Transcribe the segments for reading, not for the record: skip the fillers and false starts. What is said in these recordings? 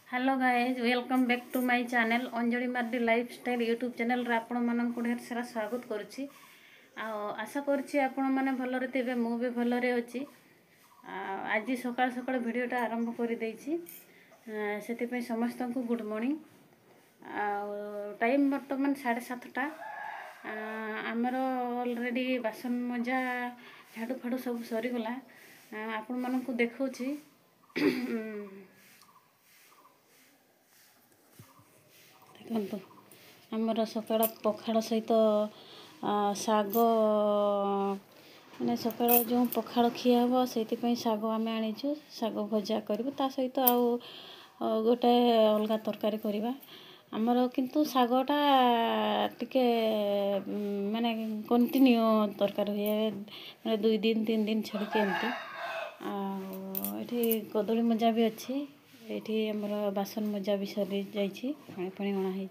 Hello guys welcome back to my channel Anjali Mardi lifestyle YouTube channel रे आपण मानक ढेर सारा स्वागत करुच्ची। आशा करुच्ची आपण माने भलरे थे मु भी भलरे अच्छी। आज सकाल सकाल वीडियोटा आरंभ कर देइछि से समस्त को गुड मॉर्निंग। टाइम बर्तमान 7:30 आमर ऑलरेडी बासन मजा झाड़ू फाड़ू सब सरीगला। आपण मानक देखौछि देखो आमर सकाळ पखाड़ सहित शाग मैंने सकाळ जो पखाड़ खिया हम से शाग आम आनीचु शाग भजा करूँ ता सहित आउ गोटे अलग तरकारी करवा आमर किंतु शागटा टिके माने कंटिन्यू तरकारी हुए मैंने 2 दिन 3 दिन छाड़ी एमती। ये कदली मजा भी अच्छी ये आमर बासन मजा भी सरी जाइए पानी पानी अणाई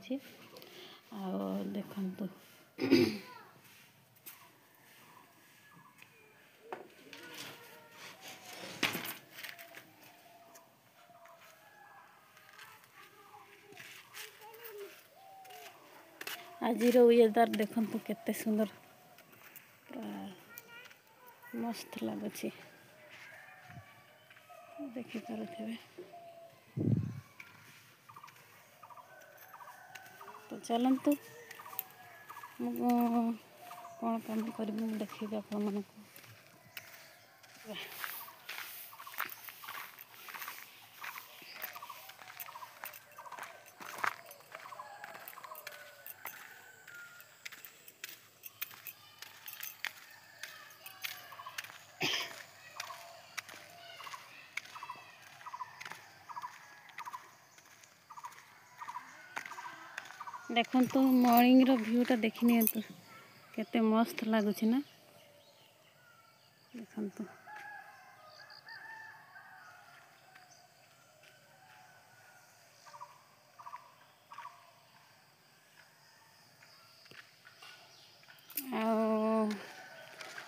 देखु आज वेदर देखु केते सुंदर मस्त लगुच देखिपे। तो चलतु कौन काम कर देखी आपण मन देखु मॉर्निंग रो व्यूटा देखी नियंतु केते मस्त लगुच ना देखु।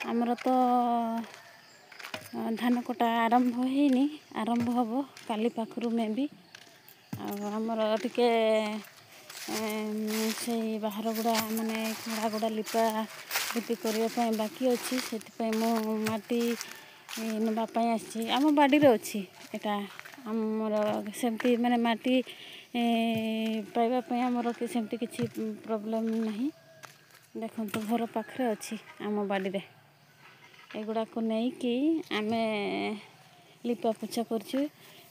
आमर तो धान कटा आरंभ होनी आरंभ हम काली पाखरु में भी आमर टिके से बाहर गुड़ा माने खड़ा गुड़ा लिपा लिपि करने बाकी अच्छी से माटी नापाई आसी आम बाड़ी अच्छी यहाँ आमर सेमती माने माटी पाइबापी आमर सेमती किसी प्रॉब्लम नहीं। देखो घर पाखे अच्छी आम बाड़ी रे एगुड़ा को नहीं कि आमे लिपा पोछा करछु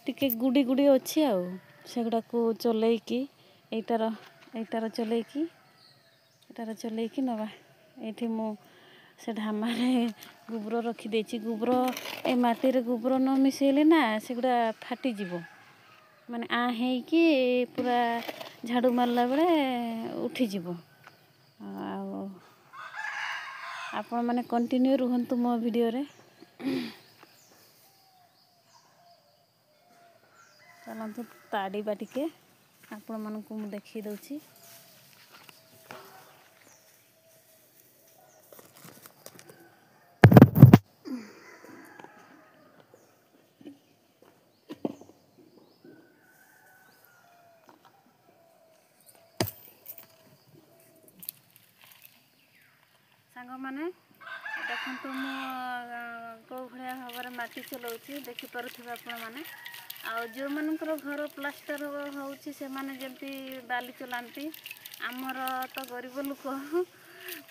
टिके गुड़ी गुड़ी अच्छी आउ सेगुड़ा को चलैकी एटार चलैकी नवा ये मु से ढामारे गोबर रखी देछि। गोबर ए माटी रे गोबर न मिसेले ना सेगुड़ा फाटी जीवो माने कि पूरा झाड़ू मारला बेले उठी जीवो। आपण माने कंटिन्यू रुहंतु मो वीडियो रे चलतु ताड़ी बाटिके आपण मानकु मु देखि दउछि। सांग माने देखु मु कौ भाया भाव माटी चलाऊँगी देखिपे आपण मैंने आउ जो मनकर घर प्लास्टर होची से माने जमती बाली चलांती आमर तो गरीब लोक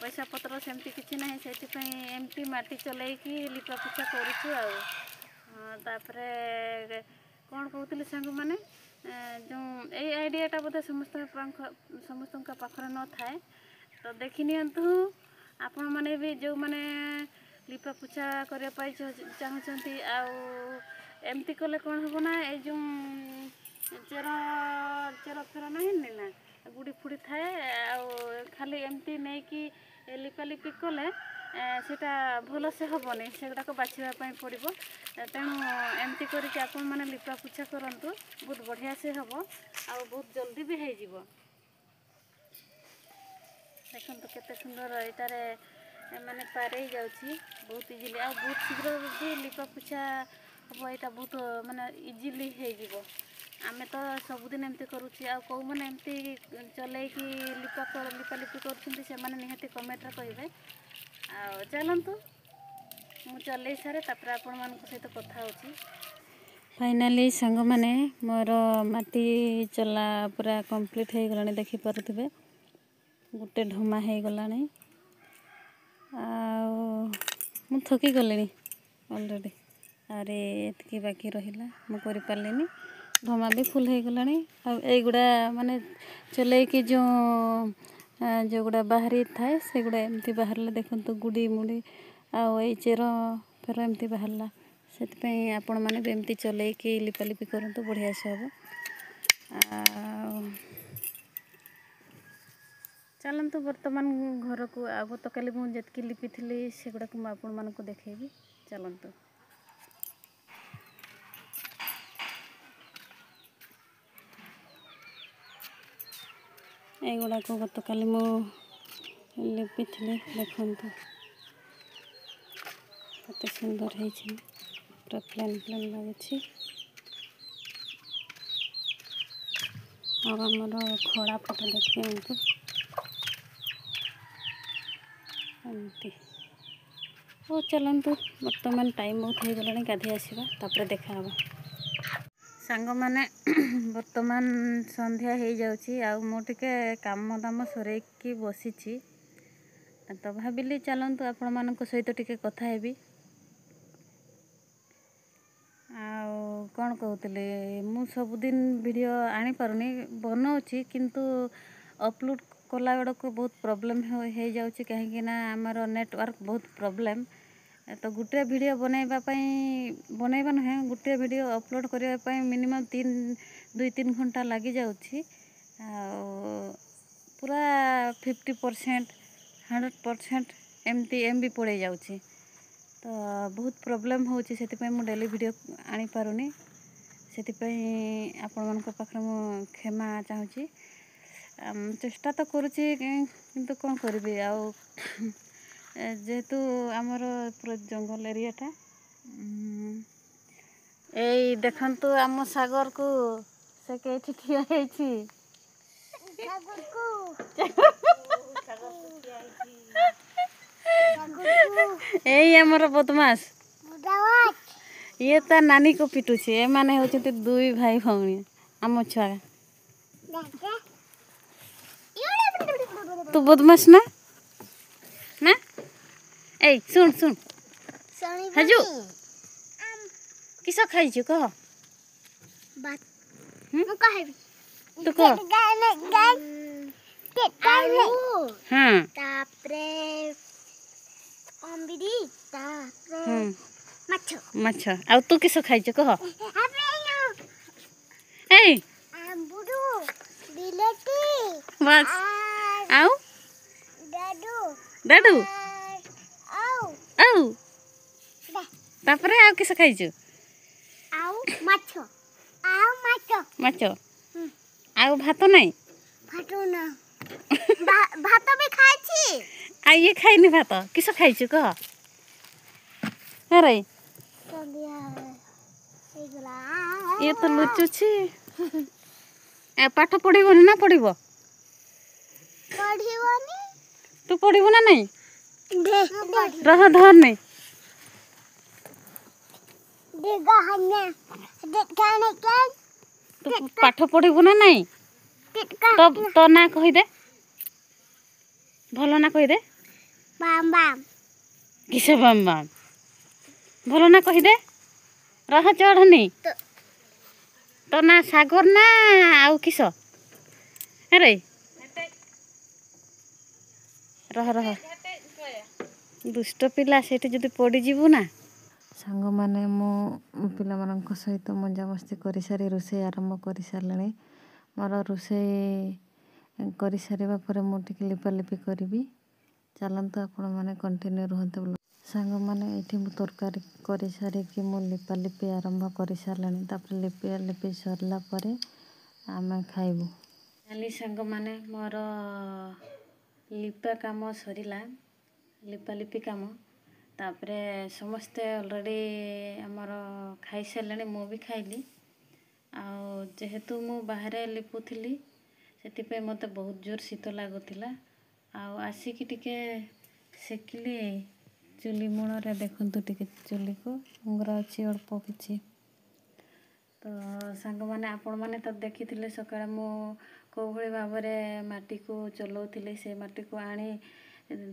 पैसा पत्र सेमती किसी ना से एमती माटी चलैकी लिपा पोछा करूँ तापरे कौन कहते सांग मैंने जो ये आइडियाटा बोधे समस्त पाखरे न थाए तो देखी नियंतु आपण मैंने भी जो मैंने लिपा पोछा करने चाहते एमती कले कौन हम ना ये जो चेर चेर फेर नहीं ना गुड़ी फुड़ी थाए खाली एमती नहीं कि लिपा लिपि कले सेटा भल से हेनी सेगुड़ाक बाछवाई पड़ो तेणु एमती करके आपण मैंने लिपा पोछा करंतु बहुत बढ़िया से हम आ बहुत जल्दी भी हो देखो केते सुंदर एटारे माने पारे जाउछि बहुत इजिली बहुत शीघ्र भी लिपा पोछा हम यहाँ बहुत माने इजिली हो आमे तो सबुदिन एमती करुच्छे आ कौ मैंने एमती चलैकी लिपालिपि कर निहाती कमेंट कहे आ चलतु मु चल सारे तापर आपण मान सहित कथा होची। फाइनाली सांग मैंने मोर माटी चला पूरा कंप्लीट हो गलानी देखि पारुथिबे गोटे ढमा हो गलानी मु थकी गलिनी ऑलरेडी अरे एतकी बाकी रहिला मु करि पारलिनी ढमा भी फुल हो गलानी एगुड़ा माने चलैकी जो जो गुड़ा बाहरी थाए से गुड़ा एमती बाहर देखो गुड़ी मुड़ी आई चेर फेर एमती बाहरला से आपण मैंने भी एमती चलैकी लिपालिपि करूँ बढ़िया से हम चलतु बर्तमान घर को आग तो कल मुझे लिपि थी से गुड़ाक मुझे देखी चलतु एगुड़ाक गत काली मु लिपि थी देखु कते सुंदर है पूरा प्लेन प्लेन लगुच आमर खड़ा पट देखते एमती ओ चलतु बर्तमान टाइम बहुत हो गला गाधी आसवा तापर देखा सांग मैंने बर्तमान संध्या हो जाऊँगी आटे काम दाम सर बसी तो भाविली चलतु आपण मान सहित टिके कथा हेबी कौन कहते मु सबुदिन वीडियो आनी पारुनी बनाऊँगी किंतु अपलोड कला गुड़ा को बहुत प्रोब्लेम हो जाऊँगी कहीं आमर नेटवर्क बहुत प्रोब्लेम तो गोटे वीडियो बनैबा नुहे गोटे वीडियो अपलोड करने मिनिमम 2-3 घंटा लगी जाऊँगी पूरा 50% 100% एमती एमबी पड़े जाऊँगी तो बहुत प्रोब्लेम होची से मु डेली वीडियो आनी पारुनी से आपण मान पाखे मु क्षमा चाहूँगी चेष्टा तो करुँची किंतु कौन करी जेहेतु आमर पूरा जंगल एरियाटा ए देखंतु आम सागर को से कहीं ठिया यही आमर बदमाश ये ता नानी को पिटुची ए माने होचंती दुई भाई भौणी आम छुआ तू बदमाश ना ना ए सुन सुन हजू किस खाई कह तू कह हाँ माछ आ तू किस खाई कह ए बस आउ दादू आउ तापरे आउ किस खाई माछ आउ भात नहीं भात भी खाई आ ये खाइनी भात किस खाई कह अरे ये तो लुचुची पाठ पढ़ी ना पढ़ तू पढ़ू ना नहीं रह धर नहीं तू पाठ पढ़ू ना नहीं तो ना कहीदे भल ना कहीदे किसे बाम बाम भल ना कहीदे रह चढ़नी तो ना सागर ना आउ किस अरे रह रह दुष्ट पिला से जदि पड़ी जीवु ना सांग माने मो पिला मानक सहित मजामस्ती कर सारी रोषे आरंभ कर सारे मोर रोषे कर सारा पर मुझे लिपालिपि करी चलतु आपण मैंने कंटिन्यू रुहतु सांग मैंने ये तरकारी कर सारिकी मु लिपालिपि आरंभ कर सारे लिपालिपि सरला आम खाइबू खाली सांग मैंने मोर लिपा काम सरीला लिपालिपि काम तापरे समस्ते ऑलरेडी आमर खाई सारे मु भी खाइली ଆଉ ଯେହେତୁ ମୁଁ ବାହାରେ ଲିପୁଥିଲି ସେଥିପାଇଁ ମୋତେ ବହୁତ ଜୋର ଶୀତ ଲାଗୁଥିଲା। ଆଉ ଆସିକି ଟିକେ ସେକିଲି ଚୁଲି ମୂଳରେ। ଦେଖନ୍ତୁ ଟିକେ ଚୁଲିକୁ ଘର ଅଛି ଅଳ୍ପ କିଛି। ତ ସାଙ୍ଗମାନେ ଆପଣମାନେ ତ ଦେଖିଥିଲେ ସକାଳେ ମୁଁ କେଉଁ ଭଳି ଭାବରେ ମାଟିକୁ ଚଲାଉଥିଲି। ସେ ମାଟିକୁ ଆଣି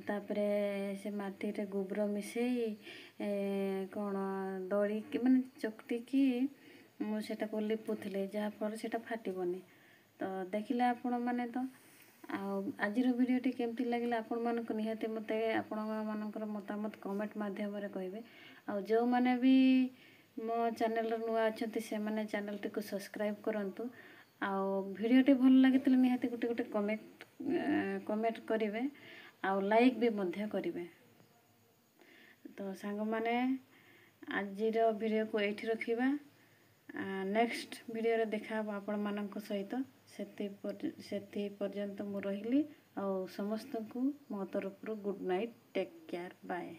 ତାପରେ ସେ ମାଟିରେ ଗୋବର ମିଶାଇ କ'ଣ ଦଳିକି ମାନେ ଚକଟିକି ମୁଁ ସେଟାକୁ ଲିପୁଥିଲି, ଯାହାଫଳରେ ସେଇଟା ଫାଟିବନି। ତ ଦେଖିଲେ ଆପଣମାନେ ତ। ଆଉ ଆଜିର ଭିଡ଼ିଓଟି କେମିତି ଲାଗିଲା ଆପଣମାନଙ୍କୁ ନିହାତି ମୋତେ ଆପଣମାନଙ୍କର ମତାମତ କମେଣ୍ଟ ମାଧ୍ୟମରେ କହିବେ। ଆଉ ଯେଉଁମାନେ ବି ମୋ ଚ୍ୟାନେଲରେ ନୂଆ ଅଛନ୍ତି ସେମାନେ ଚ୍ୟାନେଲଟିକୁ ସବସ୍କ୍ରାଇବ୍ କରନ୍ତୁ। ଆଉ ଭିଡ଼ିଓଟି ଭଲ ଲାଗିଥିଲେ ନିହାତି ଗୋଟେ କମେଣ୍ଟ କରିବେ, ଆଉ ଲାଇକ୍ ବି ମଧ୍ୟ କରିବେ। ତ ସାଙ୍ଗମାନେ ଆଜିର ଭିଡ଼ିଓକୁ ଏଇଠି ରଖିବା। ନେକ୍ସଟ ଭିଡ଼ିଓରେ ଦେଖା ହେବ ଆପଣମାନଙ୍କ ସହିତ। ସେଥି ପର୍ଯ୍ୟନ୍ତ ମୁଁ ରହିଲି। ଆଉ ସମସ୍ତଙ୍କୁ ମୋ ତରଫରୁ good night, take care, bye.